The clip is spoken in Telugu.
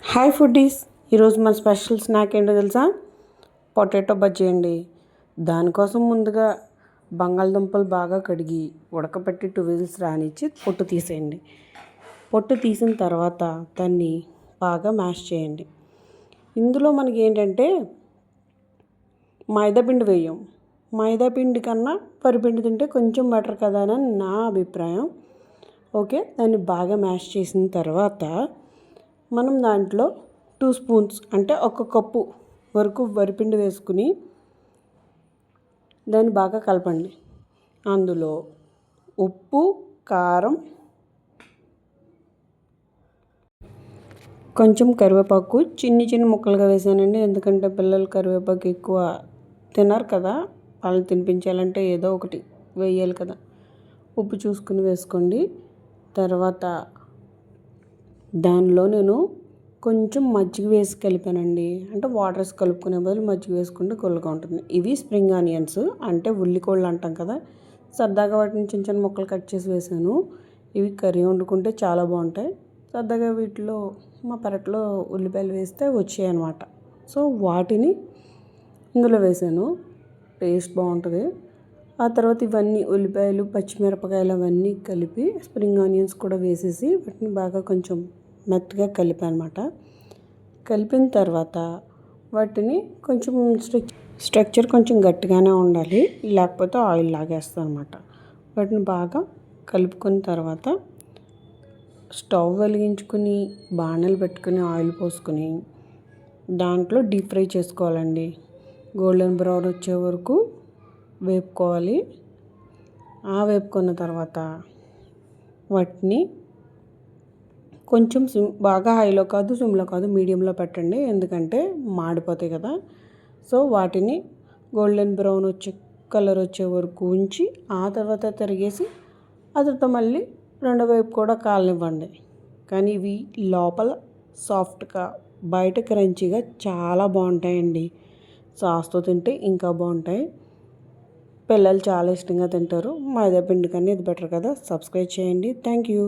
హాయ్ ఫుడ్డీస్, ఈరోజు మన స్పెషల్ స్నాక్ ఏంటో తెలుసా? పొటాటో బజ్జీ అండి. దానికోసం ముందుగా బంగాళదుంపలు బాగా కడిగి ఉడకబెట్టి 2 విజిల్స్ రానిచ్చి పొట్టు తీసేయండి. పొట్టు తీసిన తర్వాత దాన్ని బాగా మ్యాష్ చేయండి. ఇందులో మనకి ఏంటంటే మైదాపిండి వేయం. మైదాపిండి కన్నా వరిపిండి తింటే కొంచెం బెటర్ కదా అని నా అభిప్రాయం. ఓకే, దాన్ని బాగా మ్యాష్ చేసిన తర్వాత మనం దాంట్లో 2 స్పూన్స్ అంటే 1 కప్పు వరకు వరిపిండి వేసుకుని దాన్ని బాగా కలపండి. అందులో ఉప్పు, కారం, కొంచెం కరివేపాకు చిన్న ముక్కలుగా వేసానండి. ఎందుకంటే పిల్లలు కరివేపాకు ఎక్కువ తినరు కదా, వాళ్ళని తినిపించాలంటే ఏదో ఒకటి వేయాలి కదా. ఉప్పు చూసుకుని వేసుకోండి. తర్వాత దానిలో నేను కొంచెం మజ్జిగ వేసి కలిపానండి. అంటే వాటర్ వేసి కలుపుకునే బదులు మజ్జిగ వేసుకుంటే గుల్లగా ఉంటుంది. ఇవి స్ప్రింగ్ ఆనియన్స్, అంటే ఉల్లికోళ్ళు అంటాం కదా. సరదాగా వాటిని చిన్న ముక్కలు కట్ చేసి వేసాను. ఇవి కర్రీ వండుకుంటే చాలా బాగుంటాయి. సరదాగా వీటిలో మా పెరట్లో ఉల్లిపాయలు వేస్తే వచ్చాయి అన్నమాట. సో వాటిని ఇందులో వేసాను. టేస్ట్ బాగుంటుంది. ఆ తర్వాత ఇవన్నీ ఉల్లిపాయలు, పచ్చిమిరపకాయలు అవన్నీ కలిపి స్ప్రింగ్ ఆనియన్స్ కూడా వేసేసి వాటిని బాగా కొంచెం మెత్తగా కలిపానమాట. కలిపిన తర్వాత వాటిని కొంచెం స్ట్రక్చర్ కొంచెం గట్టిగానే ఉండాలి, లేకపోతే ఆయిల్ లాగేస్తాను అనమాట. వాటిని బాగా కలుపుకున్న తర్వాత స్టవ్ వెలిగించుకుని బాణలు పెట్టుకుని ఆయిల్ పోసుకుని దాంట్లో డీప్ ఫ్రై చేసుకోవాలండి. గోల్డెన్ బ్రౌన్ వచ్చే వరకు వేపుకోవాలి. వేపుకున్న తర్వాత వాటిని కొంచెం బాగా హైలో కాదు, సిమ్లో కాదు, మీడియంలో పెట్టండి. ఎందుకంటే మాడిపోతాయి కదా. సో వాటిని గోల్డెన్ బ్రౌన్ కలర్ వచ్చే వరకు ఉంచి ఆ తర్వాత తిరిగేసి ఆ తర్వాత మళ్ళీ రెండో వైపు కూడా కాలనివ్వండి. కానీ ఇవి లోపల సాఫ్ట్గా బయట క్రంచీగా చాలా బాగుంటాయండి. సాస్తో తింటే ఇంకా బాగుంటాయి. పిల్లలు చాలా ఇష్టంగా తింటారు. మైదా పిండి కన్నా ఇది బెటర్ కదా. సబ్స్క్రైబ్ చేయండి. Thank you.